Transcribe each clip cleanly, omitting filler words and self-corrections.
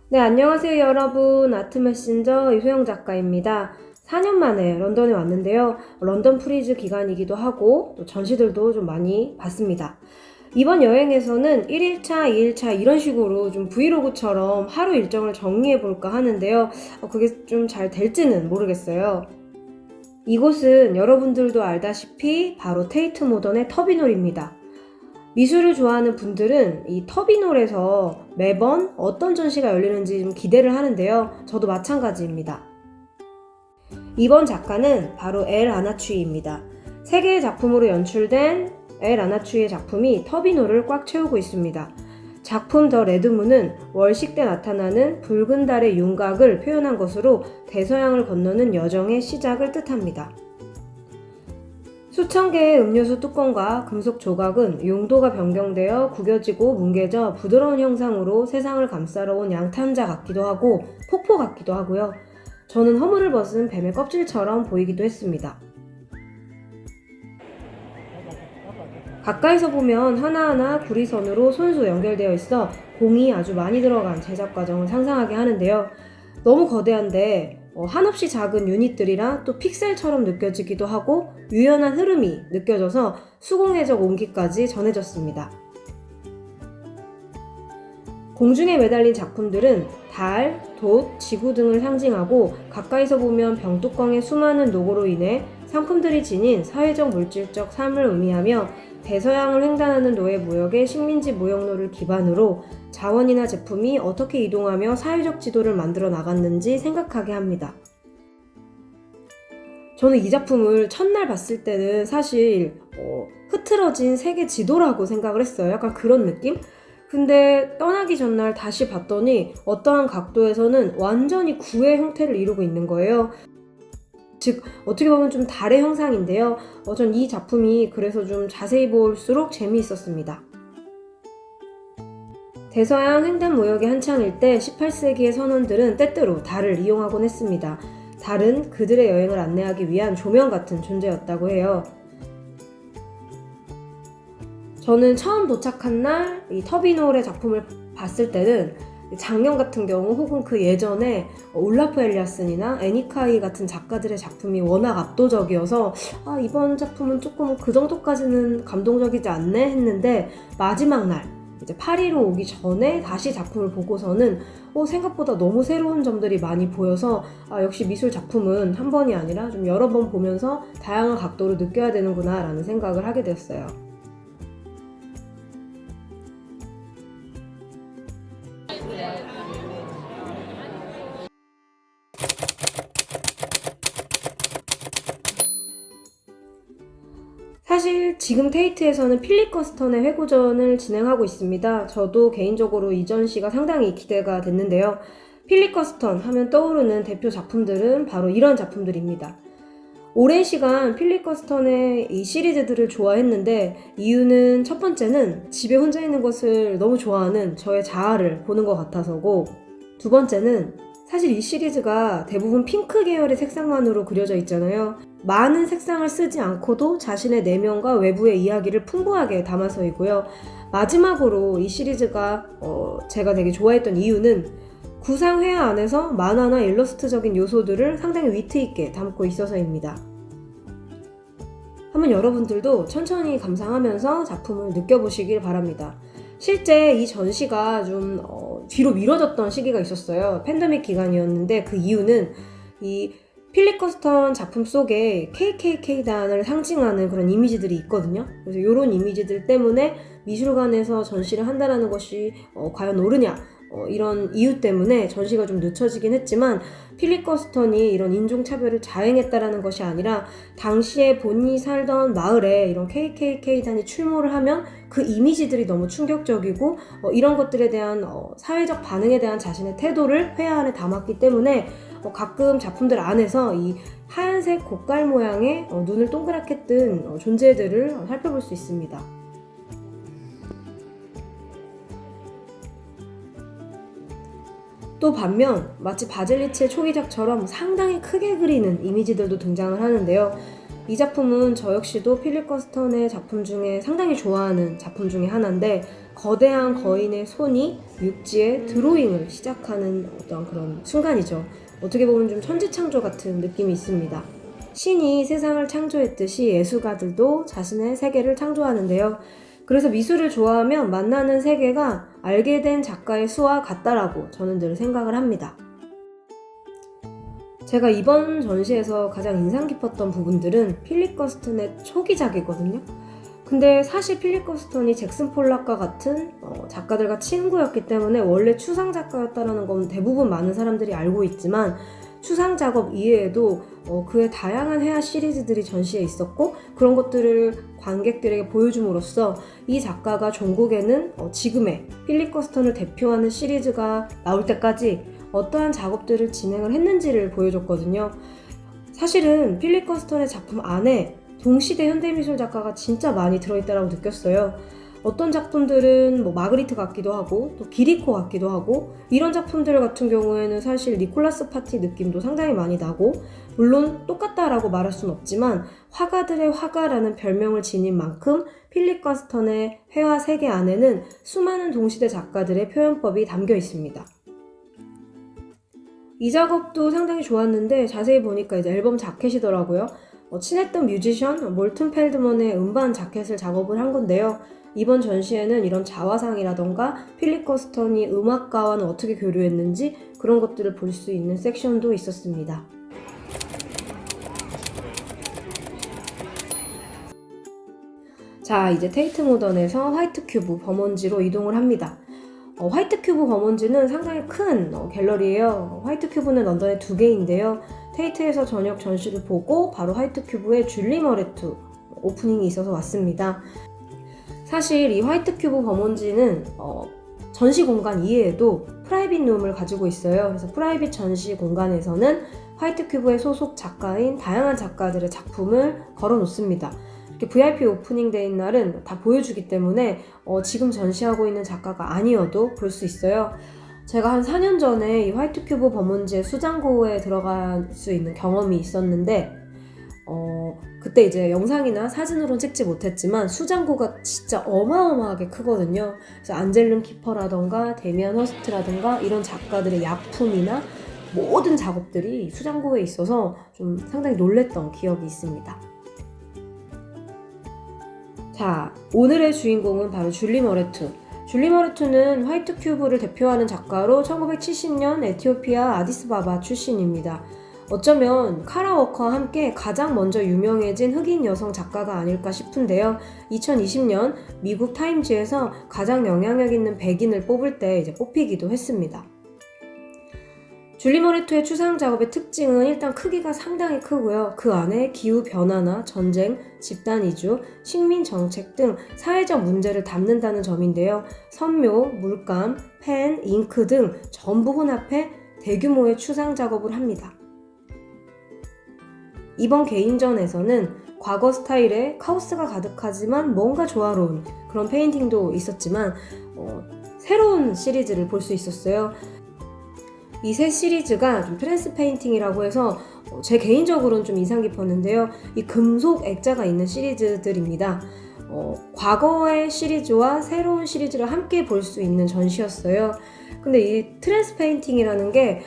네, 안녕하세요, 여러분. 아트 메신저 이소영 작가입니다. 4년 만에 런던에 왔는데요. 런던 프리즈 기간이기도 하고 또 전시들도 좀 많이 봤습니다. 이번 여행에서는 1일차, 2일차 이런 식으로 좀 브이로그처럼 하루 일정을 정리해 볼까 하는데요. 그게 좀 잘 될지는 모르겠어요. 이곳은 여러분들도 알다시피 바로 테이트 모던의 터비놀입니다. 미술을 좋아하는 분들은 이 터비놀에서 매번 어떤 전시가 열리는지 좀 기대를 하는데요. 저도 마찬가지입니다. 이번 작가는 바로 엘 아나추이입니다. 세 개의 작품으로 연출된 엘 아나추이의 작품이 터비놀을 꽉 채우고 있습니다. 작품 더 레드문은 월식 때 나타나는 붉은 달의 윤곽을 표현한 것으로 대서양을 건너는 여정의 시작을 뜻합니다. 수천 개의 음료수 뚜껑과 금속 조각은 용도가 변경되어 구겨지고 뭉개져 부드러운 형상으로 세상을 감싸러 온 양탄자 같기도 하고 폭포 같기도 하고요. 저는 허물을 벗은 뱀의 껍질처럼 보이기도 했습니다. 가까이서 보면 하나하나 구리선으로 손수 연결되어 있어 공이 아주 많이 들어간 제작 과정을 상상하게 하는데요. 너무 거대한데 한없이 작은 유닛들이라 또 픽셀처럼 느껴지기도 하고 유연한 흐름이 느껴져서 수공예적 온기까지 전해졌습니다. 공중에 매달린 작품들은 달, 돛, 지구 등을 상징하고 가까이서 보면 병뚜껑의 수많은 노고로 인해 상품들이 지닌 사회적 물질적 삶을 의미하며 대서양을 횡단하는 노예 무역의 식민지 무역로를 기반으로 자원이나 제품이 어떻게 이동하며 사회적 지도를 만들어 나갔는지 생각하게 합니다. 저는 이 작품을 첫날 봤을 때는 사실 흐트러진 세계 지도라고 생각을 했어요. 약간 그런 느낌? 근데 떠나기 전날 다시 봤더니 어떠한 각도에서는 완전히 구의 형태를 이루고 있는 거예요. 즉 어떻게 보면 좀 달의 형상인데요. 전 이 작품이 그래서 좀 자세히 볼수록 재미있었습니다. 대서양 횡단 무역이 한창일 때 18세기의 선원들은 때때로 달을 이용하곤 했습니다. 달은 그들의 여행을 안내하기 위한 조명 같은 존재였다고 해요. 저는 처음 도착한 날 이 터비놀의 작품을 봤을 때는 작년 같은 경우 혹은 그 예전에 올라프 엘리아슨이나 애니카이 같은 작가들의 작품이 워낙 압도적이어서 이번 작품은 조금 그 정도까지는 감동적이지 않네 했는데 마지막 날 이제 파리로 오기 전에 다시 작품을 보고서는 생각보다 너무 새로운 점들이 많이 보여서 역시 미술 작품은 한 번이 아니라 좀 여러 번 보면서 다양한 각도로 느껴야 되는구나 라는 생각을 하게 되었어요. 사실 지금 테이트에서는 필립 커스턴의 회고전을 진행하고 있습니다. 저도 개인적으로 이 전시가 상당히 기대가 됐는데요. 필립 커스턴 하면 떠오르는 대표 작품들은 바로 이런 작품들입니다. 오랜 시간 필립 커스턴의 이 시리즈들을 좋아했는데 이유는 첫 번째는 집에 혼자 있는 것을 너무 좋아하는 저의 자아를 보는 것 같아서고, 두 번째는 사실 이 시리즈가 대부분 핑크 계열의 색상만으로 그려져 있잖아요. 많은 색상을 쓰지 않고도 자신의 내면과 외부의 이야기를 풍부하게 담아서이고요. 마지막으로 이 시리즈가 제가 되게 좋아했던 이유는 구상 회화 안에서 만화나 일러스트적인 요소들을 상당히 위트 있게 담고 있어서입니다. 한번 여러분들도 천천히 감상하면서 작품을 느껴보시길 바랍니다. 실제 이 전시가 좀 뒤로 미뤄졌던 시기가 있었어요. 팬데믹 기간이었는데 그 이유는 이 필립 커스턴 작품 속에 KKK단을 상징하는 그런 이미지들이 있거든요. 그래서 이런 이미지들 때문에 미술관에서 전시를 한다는 것이 과연 옳으냐, 이런 이유 때문에 전시가 좀 늦춰지긴 했지만 필립 커스턴이 이런 인종차별을 자행했다라는 것이 아니라 당시에 본인이 살던 마을에 이런 KKK단이 출몰을 하면 그 이미지들이 너무 충격적이고 이런 것들에 대한 사회적 반응에 대한 자신의 태도를 회화 안에 담았기 때문에 가끔 작품들 안에서 이 하얀색 곡갈 모양의 눈을 동그랗게 뜬 존재들을 살펴볼 수 있습니다. 또 반면 마치 바젤리치의 초기작처럼 상당히 크게 그리는 이미지들도 등장을 하는데요. 이 작품은 저 역시도 필립 커스턴의 작품 중에 상당히 좋아하는 작품 중에 하나인데 거대한 거인의 손이 육지에 드로잉을 시작하는 어떤 그런 순간이죠. 어떻게 보면 좀 천지창조 같은 느낌이 있습니다. 신이 세상을 창조했듯이 예술가들도 자신의 세계를 창조하는데요. 그래서 미술을 좋아하면 만나는 세계가 알게 된 작가의 수와 같다라고 저는 늘 생각을 합니다. 제가 이번 전시에서 가장 인상 깊었던 부분들은 필립 커스턴의 초기작이거든요. 근데 사실 필립 커스턴이 잭슨 폴락과 같은 작가들과 친구였기 때문에 원래 추상 작가였다는 건 대부분 많은 사람들이 알고 있지만 추상 작업 이외에도 그의 다양한 회화 시리즈들이 전시에 있었고 그런 것들을 관객들에게 보여줌으로써 이 작가가 종국에는 지금의 필립 커스턴을 대표하는 시리즈가 나올 때까지 어떠한 작업들을 진행을 했는지를 보여줬거든요. 사실은 필립 커스턴의 작품 안에 동시대 현대미술 작가가 진짜 많이 들어있다고 느꼈어요. 어떤 작품들은 마그리트 같기도 하고 또 기리코 같기도 하고 이런 작품들 같은 경우에는 사실 니콜라스 파티 느낌도 상당히 많이 나고 물론 똑같다라고 말할 수는 없지만 화가들의 화가라는 별명을 지닌 만큼 필립 커스턴의 회화 세계 안에는 수많은 동시대 작가들의 표현법이 담겨 있습니다. 이 작업도 상당히 좋았는데 자세히 보니까 이제 앨범 자켓이더라고요. 친했던 뮤지션 몰튼 펠드먼의 음반 자켓을 작업을 한 건데요. 이번 전시에는 이런 자화상이라던가 필립 커스턴이 음악가와는 어떻게 교류했는지 그런 것들을 볼 수 있는 섹션도 있었습니다. 자, 이제 테이트 모던에서 화이트 큐브 범원지로 이동을 합니다. 화이트 큐브 범원지는 상당히 큰 갤러리예요. 화이트 큐브는 런던에 2개인데요. 테이트에서 저녁 전시를 보고 바로 화이트 큐브에 줄리 머레투 오프닝이 있어서 왔습니다. 사실 이 화이트 큐브 범원지는 전시 공간 이외에도 프라이빗 룸을 가지고 있어요. 그래서 프라이빗 전시 공간에서는 화이트 큐브의 소속 작가인 다양한 작가들의 작품을 걸어 놓습니다. 이렇게 VIP 오프닝 데이인 날은 다 보여주기 때문에 지금 전시하고 있는 작가가 아니어도 볼 수 있어요. 제가 한 4년 전에 이 화이트 큐브 범원지의 수장고에 들어갈 수 있는 경험이 있었는데 그때 이제 영상이나 사진으로는 찍지 못했지만 수장고가 진짜 어마어마하게 크거든요. 그래서 안젤름 키퍼라던가 데미안 허스트라던가 이런 작가들의 약품이나 모든 작업들이 수장고에 있어서 좀 상당히 놀랬던 기억이 있습니다. 자, 오늘의 주인공은 바로 줄리 머레투. 줄리 머레투는 화이트 큐브를 대표하는 작가로 1970년 에티오피아 아디스바바 출신입니다. 어쩌면 카라 워커와 함께 가장 먼저 유명해진 흑인 여성 작가가 아닐까 싶은데요. 2020년 미국 타임지에서 가장 영향력 있는 백인을 뽑을 때 이제 뽑히기도 했습니다. 줄리 머레투의 추상 작업의 특징은 일단 크기가 상당히 크고요. 그 안에 기후 변화나 전쟁, 집단 이주, 식민 정책 등 사회적 문제를 담는다는 점인데요. 선묘, 물감, 펜, 잉크 등 전부 혼합해 대규모의 추상 작업을 합니다. 이번 개인전에서는 과거 스타일의 카오스가 가득하지만 뭔가 조화로운 그런 페인팅도 있었지만 새로운 시리즈를 볼 수 있었어요. 이 세 시리즈가 좀 트랜스 페인팅이라고 해서 제 개인적으로는 좀 인상 깊었는데요. 이 금속 액자가 있는 시리즈들입니다. 과거의 시리즈와 새로운 시리즈를 함께 볼 수 있는 전시였어요. 근데 이 트랜스 페인팅이라는 게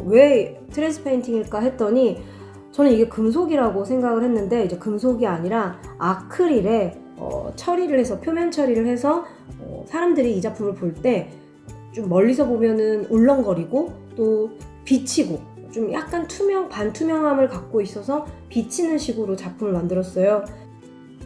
왜 트랜스 페인팅일까 했더니 저는 이게 금속이라고 생각을 했는데 이제 금속이 아니라 아크릴에 처리를 해서 표면 처리를 해서 사람들이 이 작품을 볼 때 좀 멀리서 보면은 울렁거리고 또 비치고 좀 약간 반투명함을 갖고 있어서 비치는 식으로 작품을 만들었어요.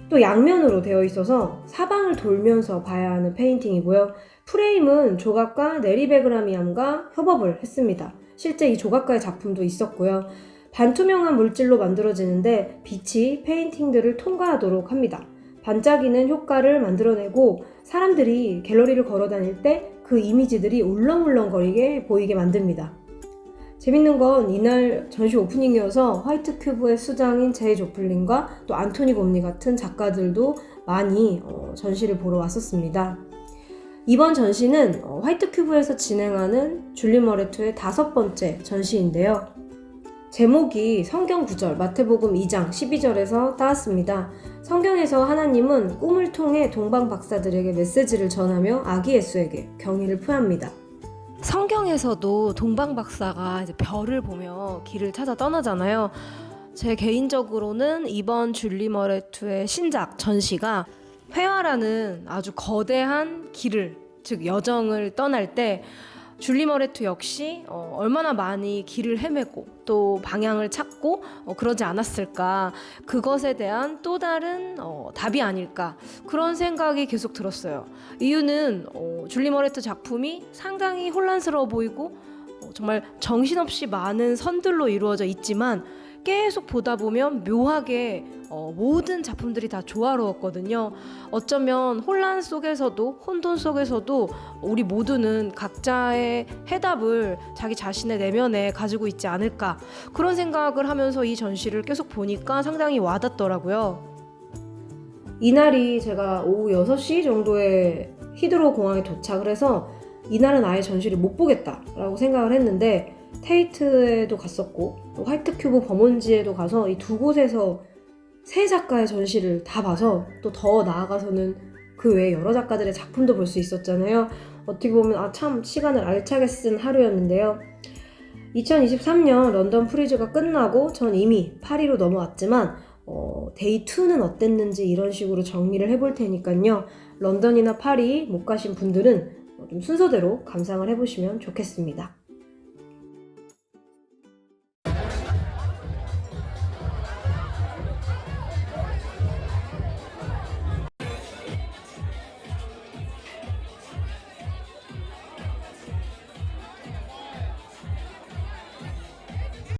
또 양면으로 되어 있어서 사방을 돌면서 봐야 하는 페인팅이고요. 프레임은 조각가 네리 베그라미안과 협업을 했습니다. 실제 이 조각가의 작품도 있었고요. 반투명한 물질로 만들어지는데 빛이 페인팅들을 통과하도록 합니다. 반짝이는 효과를 만들어내고 사람들이 갤러리를 걸어 다닐 때 그 이미지들이 울렁울렁거리게 보이게 만듭니다. 재밌는 건 이날 전시 오프닝이어서 화이트 큐브의 수장인 제이 조플린과 또 안토니 곰니 같은 작가들도 많이 전시를 보러 왔었습니다. 이번 전시는 화이트 큐브에서 진행하는 줄리 머레투의 5번째 전시인데요. 제목이 성경 구절 마태복음 2장 12절에서 따왔습니다. 성경에서 하나님은 꿈을 통해 동방 박사들에게 메시지를 전하며 아기 예수에게 경의를 표합니다. 성경에서도 동방 박사가 이제 별을 보며 길을 찾아 떠나잖아요. 제 개인적으로는 이번 줄리 머레투의 신작 전시가 회화라는 아주 거대한 길을, 즉 여정을 떠날 때 줄리 머레투 역시 얼마나 많이 길을 헤매고 또 방향을 찾고 그러지 않았을까, 그것에 대한 또 다른 답이 아닐까, 그런 생각이 계속 들었어요. 이유는 줄리 머레투 작품이 상당히 혼란스러워 보이고 정말 정신없이 많은 선들로 이루어져 있지만 계속 보다 보면 묘하게 모든 작품들이 다 조화로웠거든요. 어쩌면 혼란 속에서도, 혼돈 속에서도 우리 모두는 각자의 해답을 자기 자신의 내면에 가지고 있지 않을까, 그런 생각을 하면서 이 전시를 계속 보니까 상당히 와닿더라고요. 이날이 제가 오후 6시 정도에 히드로 공항에 도착을 해서 이날은 아예 전시를 못 보겠다라고 생각을 했는데, 테이트에도 갔었고 또 화이트 큐브 범원지에도 가서 이 두 곳에서 세 작가의 전시를 다 봐서, 또 더 나아가서는 그 외에 여러 작가들의 작품도 볼 수 있었잖아요. 어떻게 보면 참 시간을 알차게 쓴 하루였는데요. 2023년 런던 프리즈가 끝나고 전 이미 파리로 넘어왔지만 데이 2는 어땠는지 이런 식으로 정리를 해볼 테니까요. 런던이나 파리 못 가신 분들은 좀 순서대로 감상을 해보시면 좋겠습니다.